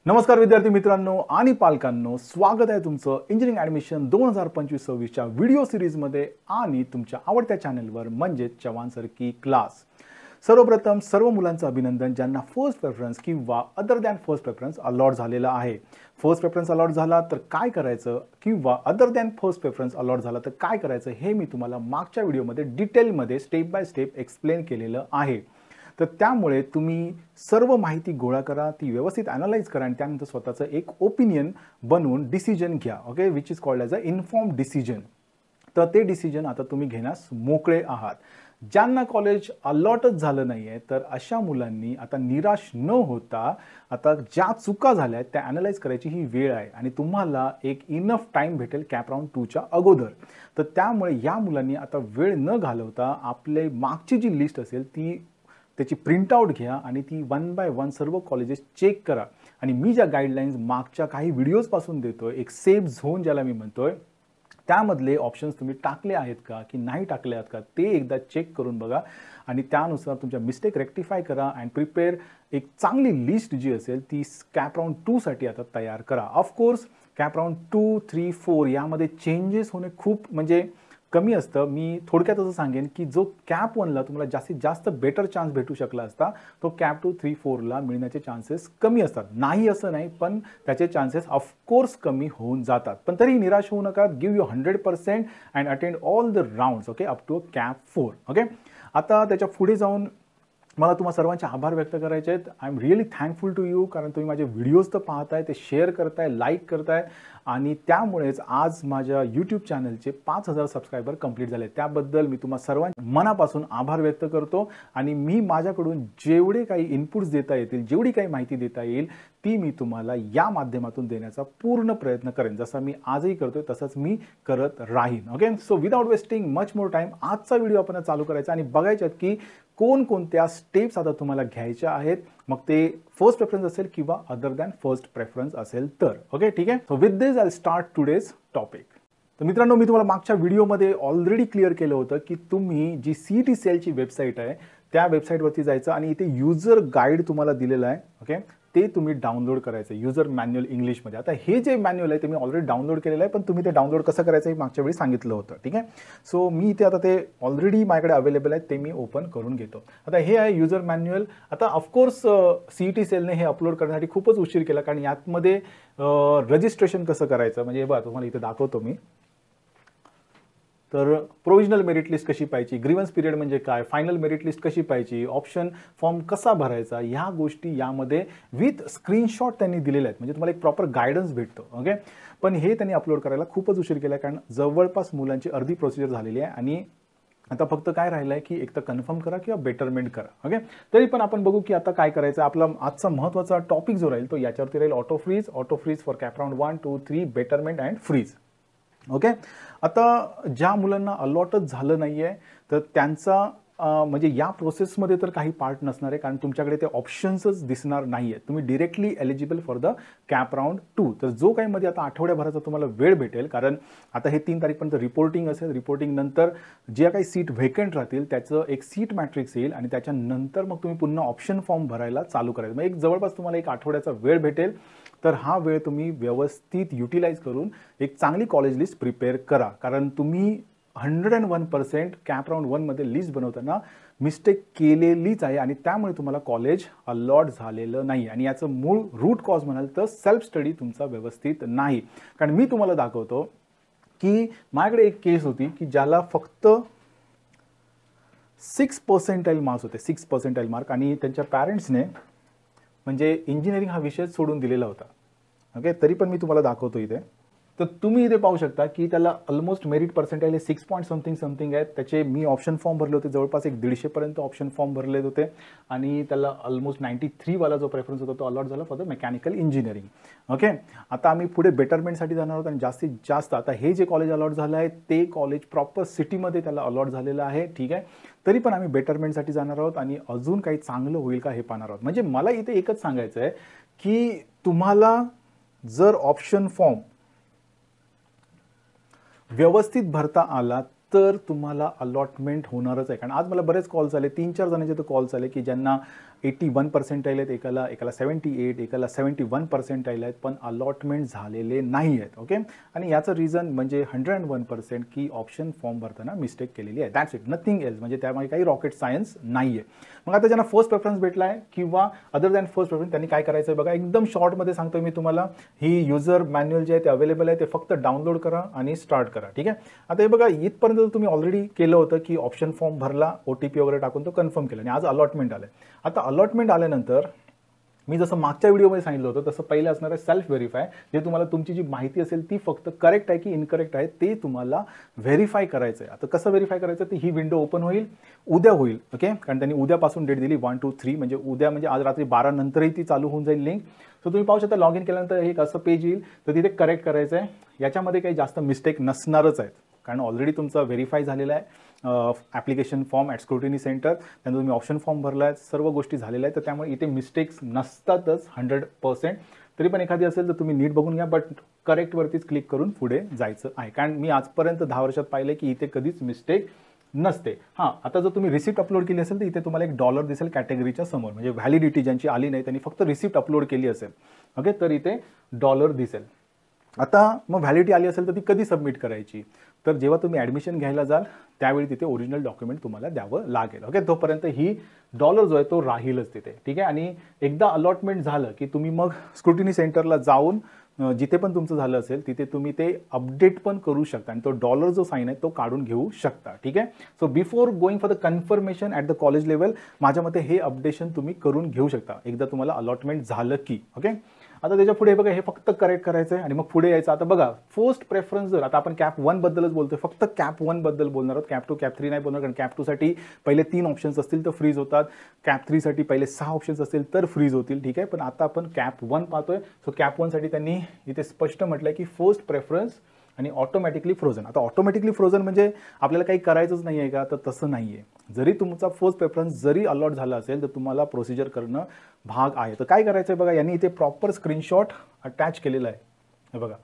नमस्कार विद्यार्थी मित्रांनो आणि पालकांनो, स्वागत आहे तुमचं इंजिनिअरिंग ॲडमिशन 2025-26 च्या व्हिडिओ सिरीजमध्ये आणि तुमच्या आवडत्या चॅनलवर म्हणजे चव्हाण सर की क्लास। सर्वप्रथम सर्व मुलांचं अभिनंदन ज्यांना फर्स्ट प्रेफरन्स किंवा other than first preference allot झालेला आहे। फर्स्ट प्रेफरन्स अलॉट झाला तर काय करायचं किंवा other than first preference allot झाला तर काय करायचं हे मी तुम्हाला मागच्या व्हिडिओमध्ये डिटेलमध्ये स्टेप बाय स्टेप एक्सप्लेन केलेलं आहे। तर त्यामुळे तुम्ही सर्व माहिती गोळा करा, ती व्यवस्थित ॲनालाइज करा आणि त्यानंतर स्वतःचं एक ओपिनियन बनवून डिसिजन घ्या। Okay, which is called as a informed decision. तर ते डिसिजन आता तुम्ही घेण्यास मोकळे आहात। ज्यांना कॉलेज अलॉटच झालं नाही आहे तर अशा मुलांनी आता निराश न होता आता ज्या चुका झाल्या आहेत त्या ॲनालाइज करायची ही वेळ आहे आणि तुम्हाला एक इनफ टाईम भेटेल कॅप राऊंड 2च्या अगोदर। तर त्यामुळे या मुलांनी आता वेळ न घालवता आपले मागची जी लिस्ट असेल त्याची प्रिंटआउट घ्या आणि ती वन बाय वन सर्व कॉलेजेस चेक करा आणि मी ज्या गाईडलाईन्स मागच्या काही व्हिडिओजपासून देतोय, एक सेफ झोन ज्याला मी म्हणतोय, त्यामधले ऑप्शन्स तुम्ही टाकले आहेत का की नाही टाकले आहेत का ते एकदा चेक करून बघा आणि त्यानुसार तुमच्या मिस्टेक रेक्टिफाय करा अँड प्रिपेअर एक चांगली लिस्ट जी असेल ती कॅप राऊंड 2साठी आता तयार करा। ऑफकोर्स कॅप राऊंड 2, 3, 4 यामध्ये चेंजेस होणे खूप म्हणजे कमी असतं। मी थोडक्यात असं सांगेन की जो कॅप 1ला तुम्हाला जास्तीत जास्त बेटर चान्स भेटू शकला असता तो कॅप 2, 3, 4ला मिळण्याचे चान्सेस कमी असतात। नाही असं नाही, पण त्याचे चान्सेस ऑफकोर्स कमी होऊन जातात। पण तरी निराश होऊ नका, give you 100% and attend all the rounds okay up to CAP 4 okay. आता त्याच्या पुढे जाऊन मला तुम्हा सर्वांचे आभार व्यक्त करायचे आहेत। I am really thankful to you, कारण तुम्ही माझे व्हिडिओज तर पाहताय, ते शेअर करताय, लाईक करताय आणि त्यामुळेच आज माझ्या यूट्यूब चॅनलचे 5000 सबस्क्रायबर कंप्लीट झाले। त्याबद्दल मी तुम्हा सर्वांच्या मनापासून आभार व्यक्त करतो आणि मी माझ्याकडून जेवढे काही इनपुट्स देता येतील, जेवढी काही माहिती देता येईल ती मी तुम्हाला या माध्यमातून देण्याचा पूर्ण प्रयत्न करेन। जसं मी आजही करतोय तसंच मी करत राहीन okay. So without wasting much more time आजचा व्हिडिओ आपण चालू करायचा आणि बघायच्यात की कोणकोणत्या स्टेप्स आता तुम्हाला घ्यायच्या आहेत, मग ते फर्स्ट प्रेफरन्स असेल किंवा अदर दॅन फर्स्ट प्रेफरन्स असेल तर ओके ठीक आहे। So with this I start today's topic. तर मित्रांनो, मी तुम्हाला मागच्या व्हिडिओमध्ये ऑलरेडी क्लिअर केलं होतं की तुम्ही जी CET सेलची वेबसाईट आहे त्या वेबसाईटवरती जायचं आणि इथे युजर गाईड तुम्हाला दिलेलं आहे ओके, ते तुम्ही डाउनलोड करायचं युजर मॅन्युअल इंग्लिशमध्ये। आता हे जे मॅन्युअल आहे ते मी ऑलरेडी डाउनलोड केलेलं आहे, पण तुम्ही ते डाउनलोड कसं करायचं हे मागच्या वेळी सांगितलं होतं ठीक आहे। सो मी इथे आता ते ऑलरेडी माझ्याकडे अवेलेबल आहे, ते मी ओपन करून घेतो। आता हे आहे युजर मॅन्युअल। आता ऑफकोर्स CET सेलने हे अपलोड करण्यासाठी खूपच उशीर केला, कारण यातमध्ये रजिस्ट्रेशन कसं करायचं म्हणजे बघा तुम्हाला इथे दाखवतो मी। तर प्रोविजनल मेरिट लिस्ट कशी पाहिजे, ग्रीवन्स पिरियड म्हणजे काय, फायनल मेरिट लिस्ट कशी पाहिजे, ऑप्शन फॉर्म कसा भरायचा, ह्या गोष्टी यामध्ये विथ स्क्रीनशॉट त्यांनी दिलेले आहेत, म्हणजे तुम्हाला एक प्रॉपर गायडन्स भेटतो ओके। पण हे त्यांनी अपलोड करायला खूपच उशीर केला, कारण जवळपास मुलांची अर्धी प्रोसिजर झालेली आहे आणि आता फक्त काय राहिलं आहे की एक तर कन्फर्म करा किंवा बेटरमेंट करा ओके। तरी पण आपण बघू की आता काय करायचं। आपला आजचा महत्त्वाचा टॉपिक जो राहील तो याच्यावरती राहील auto freeze for CAP round 1, 2, 3 betterment and freeze okay. आता ज्या मुलांना अलॉटच झालं नाही आहे तर त्यांचा म्हणजे या प्रोसेसमध्ये तर काही पार्ट नसणार आहे, कारण तुमच्याकडे ते ऑप्शन्सच दिसणार नाही आहेत। तुम्ही directly eligible for the cap round 2। तर जो काही मध्ये आता आठवड्याभराचा तुम्हाला वेळ भेटेल, कारण आता हे 3 तारीखपर्यंत रिपोर्टिंग असेल, रिपोर्टिंग नंतर ज्या काही सीट व्हेकंट राहतील त्याचं एक सीट मॅट्रिक्स येईल आणि त्याच्यानंतर मग तुम्ही पुन्हा ऑप्शन फॉर्म भरायला चालू करायचं। मग एक जवळपास तुम्हाला एक आठवड्याचा वेळ भेटेल, तर हा वेळ तुम्ही व्यवस्थित युटिलाइज करून एक चांगली कॉलेज लिस्ट प्रिपेअर करा, कारण तुम्ही 101% कॅप राऊंड 1 मध्ये लिस्ट बनवताना मिस्टेक केलेलीच आहे आणि त्यामुळे तुम्हाला कॉलेज अलॉट झालेलं नाही। आणि याचं मूळ रूट कॉज म्हणाल तर सेल्फ स्टडी तुमचा व्यवस्थित नाही। कारण मी तुम्हाला दाखवतो की माझ्याकडे एक केस होती की ज्याला फक्त 6 पर्सेंटाईल मार्क्स होते, 6 पर्सेंटाईल मार्क, आणि त्यांच्या पॅरेंट्सने म्हणजे इंजिनिअरिंग हा विषय सोडून दिलेला होता ओके। तरी पण मी तुम्हाला दाखवतो इथे। तर तुम्ही इथे पाहू शकता की त्याला almost merit percentile 6 point something आहेत। त्याचे मी ऑप्शन फॉर्म भरले होते, जवळपास एक 150 पर्यंत ऑप्शन फॉर्म भरले होते आणि त्याला ऑलमोस्ट 93 वाला जो प्रेफरन्स होता तो अलॉट झाला for the mechanical engineering okay. आता आम्ही पुढे बेटरमेंटसाठी जाणार आहोत आणि जास्तीत जास्त आता हे जे कॉलेज अलॉट झालं आहे ते कॉलेज प्रॉपर सिटीमध्ये त्याला अलॉट झालेलं आहे ठीक आहे। तरी पण आम्ही बेटरमेंटसाठी जाणार आहोत आणि अजून काही चांगलं होईल का हे पाहणार आहोत। म्हणजे मला इथे एकच सांगायचं आहे की तुम्हाला जर ऑप्शन फॉर्म व्यवस्थित भरता आला तर तुम्हाला अलॉटमेंट होणारच आहे. कारण आज मला बरेच कॉल्स आले, 3-4 जणांचे तर कॉल्स आले की ज्यांना 81 पर्सेंटाईल आहेत, एकाला 78, एकाला 71 पर्सेंटाईल आहेत, पण अलॉटमेंट झालेले नाही आहेत. ओके, आणि याचं रिझन म्हणजे 101% की ऑप्शन फॉर्म भरताना मिस्टेक केलेली आहे. That's it, nothing else. म्हणजे त्यामध्ये काही रॉकेट सायन्स नाही आहे. मग आता ज्यांना फर्स्ट प्रेफरन्स भेटला आहे किंवा अदर दॅन फर्स्ट प्रेफरन्स, त्यांनी काय करायचं आहे बघा, एकदम शॉर्टमध्ये सांगतो मी तुम्हाला. ही युजर मॅन्युअल जे आहे ते अवेलेबल आहे, ते फक्त डाउनलोड करा आणि स्टार्ट करा. ठीक आहे, आता हे बघा, इथपर्यंत तुम्ही ऑलरेडी केलं होतं की ऑप्शन फॉर्म भरला, OTP वगैरे टाकून तो कन्फर्म केला आणि आज अलॉटमेंट आलं. आता अलॉटमेंट आल्यानंतर मी जसं मागच्या व्हिडिओमध्ये सांगितलं होतं तसं पहिलं असणार आहे सेल्फ व्हेरीफाय, जे तुम्हाला तुमची जी माहिती असेल ती फक्त करेक्ट आहे की इनकरेक्ट आहे ते तुम्हाला व्हेरीफाय करायचं आहे. आता कसं व्हेरीफाय करायचं, तर ही विंडो ओपन होईल, उद्या होईल. ओके, कारण त्यांनी उद्यापासून डेट दिली 1 to 3, म्हणजे उद्या म्हणजे आज रात्री 12 नंतरही ती चालू होऊन जाईल लिंक. सो तुम्ही पाहू शकता, लॉग इन केल्यानंतर एक असं पेज येईल, तर तिथे करेक्ट करायचं आहे. याच्यामध्ये काही जास्त मिस्टेक नसणारच आहेत, कारण ऑलरेडी तुमचा व्हेरीफाय झालेला आहे. Application form at scrutiny centre, त्यानंतर तुम्ही ऑप्शन फॉर्म भरला आहे, सर्व गोष्टी झालेल्या आहेत, तर त्यामुळे इथे मिस्टेक्स नसतातच 100%. तरी पण एखादी असेल तर तुम्ही नीट बघून घ्या, बट करेक्टवरतीच क्लिक करून पुढे जायचं आहे. कारण मी आजपर्यंत 10 वर्षात पाहिलं की इथे कधीच मिस्टेक नसते. हां, आता जर तुम्ही रिसिप्ट अपलोड केली असेल तर इथे तुम्हाला एक डॉलर दिसेल कॅटेगरीच्या समोर, म्हणजे व्हॅलिडिटी ज्यांची आली नाही त्यांनी फक्त रिसिप्ट अपलोड केली असेल. ओके, तर इथे डॉलर दिसेल. आता मग व्हॅलिडिटी आली असेल तर ती कधी सबमिट करायची, तर जेव्हा तुम्ही ॲडमिशन घ्यायला जाल त्यावेळी तिथे ओरिजिनल डॉक्युमेंट तुम्हाला द्यावं लागेल. ओके, तोपर्यंत ही डॉलर जो आहे तो राहीलच तिथे. ठीक आहे, आणि एकदा अलॉटमेंट झालं की तुम्ही मग स्क्रुटिनी सेंटरला जाऊन जिथे पण तुमचं झालं असेल तिथे तुम्ही ते अपडेट पण करू शकता आणि तो डॉलर जो साईन आहे तो काढून घेऊ शकता. ठीक आहे, so before going for the confirmation at the college level, माझ्या मते हे अपडेशन तुम्ही करून घेऊ शकता एकदा तुम्हाला अलॉटमेंट झालं की. ओके, आता त्याच्या पुढे बघा, हे फक्त करेक्ट करायचं आहे आणि मग पुढे यायचं. आता बघा, फर्स्ट प्रेफरन्स जर, आता आपण कॅप 1 बद्दलच बोलतोय, फक्त कॅप 1 बद्दल बोलणार आहोत. कॅप 2, कॅप 3 नाही बोलणार, कारण कॅप 2 साठी पहिले 3 ऑप्शन्स असतील तर फ्रीज होतात, कॅप 3 साठी पहिले 6 ऑप्शन्स असतील तर फ्रीज होतील. ठीक आहे, पण आता आपण कॅप 1 पाहतोय. सो कॅप 1 साठी त्यांनी इथे स्पष्ट म्हटलंय की फर्स्ट प्रेफरन्स आणि ऑटोमॅटिकली फ्रोझन. आता ऑटोमॅटिकली फ्रोझन म्हणजे आपल्याला काही करायचंच नाही आहे का, तर तसं नाही आहे. जरी तुमचा फर्स्ट प्रेफरन्स जरी अलॉट झाला असेल तर तुम्हाला प्रोसिजर करणं भाग आहे. तर काय करायचं आहे बघा, यांनी इथे प्रॉपर स्क्रीनशॉट अटॅच केलेला आहे. हे बघा,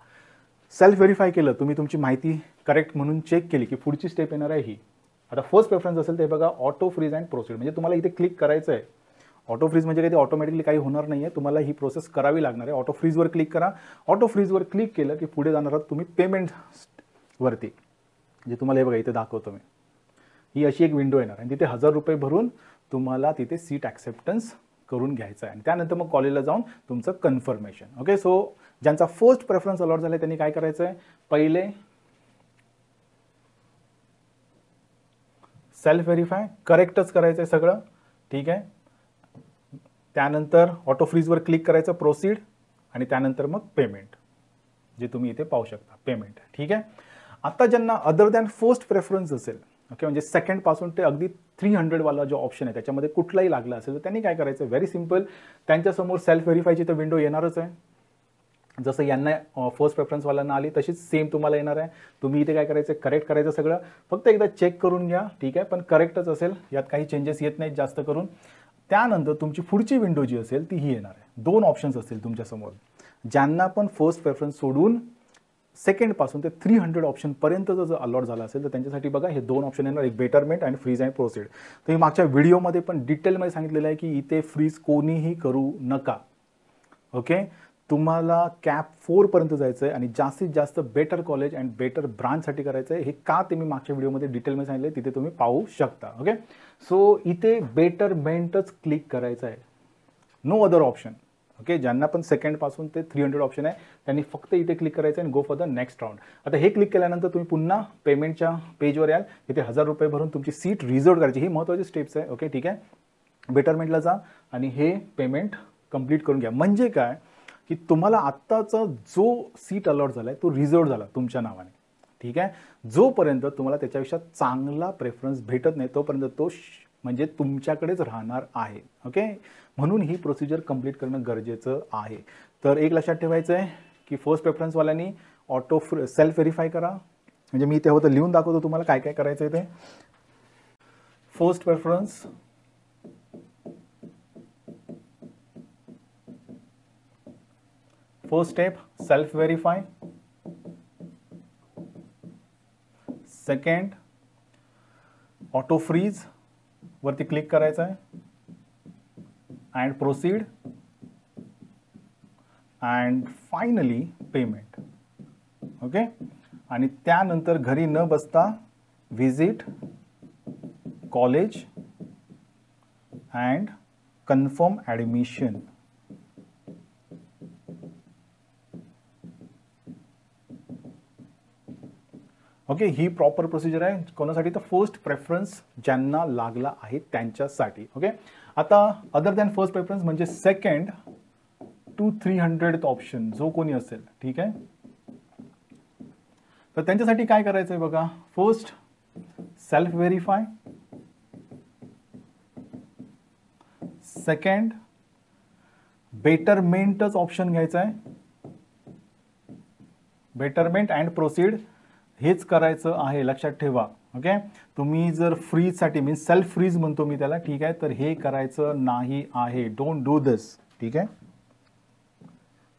सेल्फ व्हेरीफाय केलं, तुम्ही तुमची माहिती करेक्ट म्हणून चेक केली की पुढची स्टेप येणार आहे ही. आता फर्स्ट प्रेफरन्स असेल ते बघा, ऑटो फ्रीज अँड प्रोसीड, म्हणजे तुम्हाला इथे क्लिक करायचं आहे. ऑटो फ्रीज म्हणजे काही ऑटोमॅटिकली काही होणार नाही आहे, तुम्हाला ही प्रोसेस करावी लागणार आहे. ऑटो फ्रीजवर क्लिक करा. ऑटो फ्रीजवर क्लिक केलं की पुढे जाणार आहात तुम्ही पेमेंटवरती, जे तुम्हाला हे बघा इथे दाखवतो मी. ही अशी एक विंडो येणार आणि तिथे 1000 रुपये भरून तुम्हाला तिथे सीट ॲक्सेप्टन्स करून घ्यायचं आहे आणि त्यानंतर मग कॉलेजला जाऊन तुमचं कन्फर्मेशन. ओके, सो ज्यांचा फर्स्ट प्रेफरन्स अलॉट झाला आहे त्यांनी काय करायचं आहे, पहिले सेल्फ व्हेरीफाय करेक्टच करायचं आहे सगळं. ठीक आहे, त्यानंतर ऑटो फ्रीजवर क्लिक करायचं, प्रोसीड, आणि त्यानंतर मग पेमेंट, जे तुम्ही इथे पाहू शकता पेमेंट. ठीक आहे, आता ज्यांना अदर दॅन फर्स्ट प्रेफरन्स असेल, ओके, म्हणजे सेकंड पासून ते अगदी 300 वाला जो ऑप्शन आहे त्याच्यामध्ये कुठलाही लागला असेल तर त्यांनी काय करायचं, व्हेरी सिम्पल, त्यांच्यासमोर सेल्फ व्हेरीफायची तर विंडो येणारच आहे. जसं यांना फर्स्ट प्रेफरन्सवाल्यांना आली तशीच सेम तुम्हाला येणार आहे. तुम्ही इथे काय करायचं, करेक्ट करायचं सगळं, फक्त एकदा चेक करून घ्या. ठीक आहे, पण करेक्टच असेल, यात काही चेंजेस येत नाहीत जास्त करून. त्यानंतर तुमची पुढची विंडो जी असेल ती ही येणार आहे. 2 ऑप्शन्स असतील तुमच्यासमोर. ज्यांना पण फर्स्ट प्रेफरन्स सोडून सेकंड पासून ते 300 ऑप्शनपर्यंत जर अलॉट झाला असेल तर त्यांच्यासाठी बघा हे 2 ऑप्शन येणार, एक बेटरमेंट आणि फ्रीज अँड प्रोसीड. तर मी मागच्या व्हिडिओमध्ये पण डिटेलमध्ये सांगितलेलं आहे की इथे फ्रीज कोणीही करू नका. ओके, तुम्हाला कॅप 4 पर्यंत जायचं आहे आणि जास्तीत जास्त बेटर कॉलेज अँड बेटर ब्रांचसाठी करायचं आहे. हे का ते मी मागच्या व्हिडिओमध्ये डिटेलमध्ये सांगितले, तिथे तुम्ही पाहू शकता. ओके, सो इथे बेटरमेंटच क्लिक करायचं आहे, नो अदर ऑप्शन. ओके, ज्यांना पण सेकंड पासून ते 300 ऑप्शन आहे त्यांनी फक्त इथे क्लिक करायचं आहे आणि go for the next round. आता हे क्लिक केल्यानंतर तुम्ही पुन्हा पेमेंटच्या पेजवर याल, इथे 1000 रुपये भरून तुमची सीट रिझर्व करायची. ही महत्त्वाची स्टेप्स आहे. ओके, ठीक आहे, बेटरमेंटला जा आणि हे पेमेंट कंप्लीट करून घ्या. म्हणजे काय की तुम्हाला आत्ताचा जो सीट अलॉट झाला आहे तो रिझर्व झाला तुमच्या नावाने. ठीक आहे, जोपर्यंत तुम्हाला त्याच्यापेक्षा चांगला प्रेफरन्स भेटत नाही तोपर्यंत तो म्हणजे तुमच्याकडेच राहणार आहे. ओके, म्हणून ही प्रोसिजर कंप्लीट करणं गरजेचं आहे. तर एक लक्षात ठेवायचं आहे की फर्स्ट प्रेफरन्सवाल्यांनी ऑटो सेल्फ व्हेरीफाय करा. म्हणजे मी तेव्हा तर लिहून दाखवतो तुम्हाला काय काय करायचं आहे ते. First preference, first step self verify, second auto freeze वरती क्लिक करायचं आहे and proceed and finally payment. Okay, आणि त्यानंतर घरी न बसता visit college and confirm admission. Okay, ही प्रॉपर प्रोसिजर आहे कोणासाठी, तर फर्स्ट प्रेफरन्स ज्यांना लागला आहे त्यांच्यासाठी. ओके, आता अदर दॅन फर्स्ट प्रेफरन्स म्हणजे सेकंड टू 300th ऑप्शन जो कोणी असेल, ठीक आहे, तर त्यांच्यासाठी काय करायचं आहे बघा. फर्स्ट सेल्फ व्हेरीफाय, सेकंड बेटरमेंटच ऑप्शन घ्यायचा आहे, बेटरमेंट अँड प्रोसीड हेच करायचं आहे, लक्षात ठेवा. ओके, तुम्ही जर फ्रीजसाठी मीन्स सेल्फ फ्रीज म्हणतो मी त्याला, ठीक आहे, तर हे करायचं नाही आहे. डोंट डू दिस, ठीक आहे.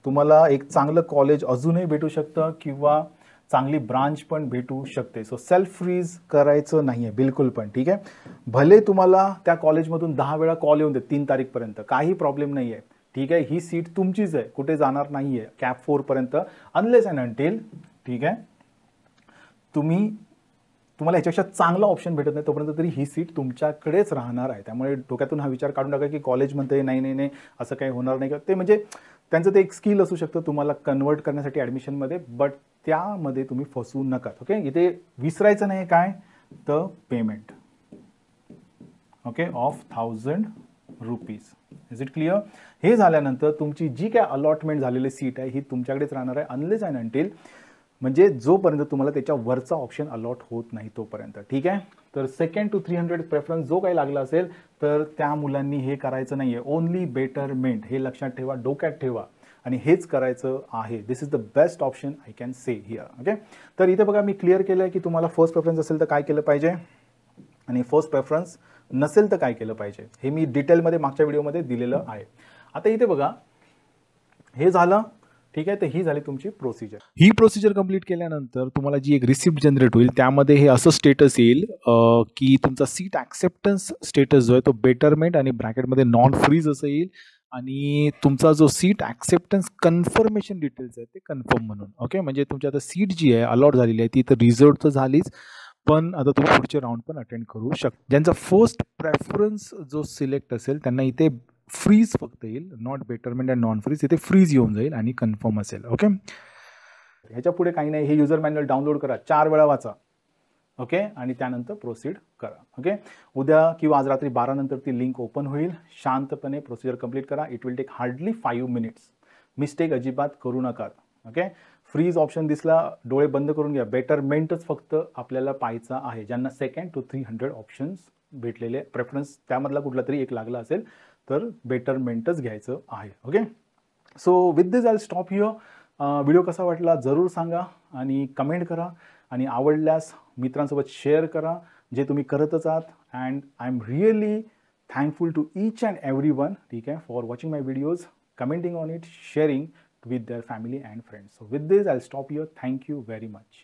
तुम्हाला एक चांगलं कॉलेज अजूनही भेटू शकतं किंवा चांगली ब्रांच पण भेटू शकते. सो सेल्फ फ्रीज करायचं नाही आहे बिलकुल पण, ठीक आहे. भले तुम्हाला त्या कॉलेजमधून 10 वेळा कॉल येऊन दे 3 तारीखपर्यंत, काही प्रॉब्लेम नाही आहे, ठीक आहे. ही सीट तुमचीच आहे, कुठे जाणार नाही आहे कॅप 4 पर्यंत, अनलेस अँड अंटिल, ठीक आहे, तुम्हाला याच्यापेक्षा चांगला ऑप्शन भेटत नाही तोपर्यंत तरी ही सीट तुमच्याकडेच राहणार आहे. त्यामुळे डोक्यातून हा विचार काढून टाका की कॉलेज म्हणते नाही नाही नाही असं काही होणार नाही. ते म्हणजे त्यांचं ते एक स्किल असू शकतं तुम्हाला कन्वर्ट करण्यासाठी ॲडमिशनमध्ये, बट त्यामध्ये तुम्ही फसू नका. ओके, इथे विसरायचं नाही काय तर payment, okay, of 1000 rupees. Is it clear? हे झाल्यानंतर तुमची जी काय अलॉटमेंट झालेली सीट आहे ही तुमच्याकडेच राहणार आहे अनलेस अँड अंटिल, म्हणजे जोपर्यंत तुम्हाला त्याच्या वरचा ऑप्शन अलॉट होत नाही तोपर्यंत, ठीक आहे. तर सेकंड टू 300 प्रेफरन्स जो काही लागला असेल तर त्या मुलांनी हे करायचं नाही आहे. ओनली बेटरमेंट, हे लक्षात ठेवा, डोक्यात ठेवा, आणि हेच करायचं आहे. This is the best option I can say here. Okay, तर इथे बघा मी क्लिअर केलं आहे की तुम्हाला फर्स्ट प्रेफरन्स असेल तर काय केलं पाहिजे आणि फर्स्ट प्रेफरन्स नसेल तर काय केलं पाहिजे, हे मी डिटेलमध्ये मागच्या व्हिडिओमध्ये दिलेलं आहे. आता इथे बघा हे झालं, ठीक आहे. तर ही झाली तुमची प्रोसिजर. ही प्रोसिजर कंप्लीट केल्यानंतर तुम्हाला जी एक रिसिप्ट जनरेट होईल त्यामध्ये हे असं स्टेटस येईल की तुमचा सीट ॲक्सेप्टन्स स्टेटस जो आहे तो बेटरमेंट आणि ब्रॅकेटमध्ये नॉन फ्रीज असं येईल, आणि तुमचा जो सीट ॲक्सेप्टन्स कन्फर्मेशन डिटेल्स आहे ते कन्फर्म म्हणून. ओके, म्हणजे तुमची आता सीट जी आहे अलॉट झालेली आहे ती तर रिझर्व तर झालीच, पण आता तुम्ही पुढचे राऊंड पण अटेंड करू शकता. ज्यांचा फर्स्ट प्रेफरन्स जो सिलेक्ट असेल त्यांना इथे फ्रीज फक्त येईल, not betterment and non freeze, इथे फ्रीज येऊन जाईल आणि कन्फर्म असेल. ओके, ह्याच्या पुढे काही नाही. हे युजर मॅन्युअल डाउनलोड करा, 4 वेळा वाचा, ओके, आणि त्यानंतर प्रोसीड करा. ओके, उद्या किंवा आज रात्री 12 नंतर ती लिंक ओपन होईल. शांतपणे प्रोसिजर कंप्लीट करा. It will take hardly 5 minutes. Mistake अजिबात करू नका. ओके, फ्रीज ऑप्शन दिसला, डोळे बंद करून घ्या. बेटरमेंटच फक्त आपल्याला पाहायचा आहे. ज्यांना सेकंड टू 300 ऑप्शन्स भेटलेले प्रेफरन्स त्यामधला कुठला तरी एक लागला असेल तर बेटरमेंटच घ्यायचं आहे. Okay, so with this I stop here. Video कसा वाटला जरूर सांगा आणि कमेंट करा, आणि आवडल्यास मित्रांसोबत शेअर करा जे तुम्ही करतच आहात. And I am really thankful to each and every one, ठीक आहे, for watching my videos, commenting on it, sharing with their family and friends. So with this I'll stop here. Thank you very much.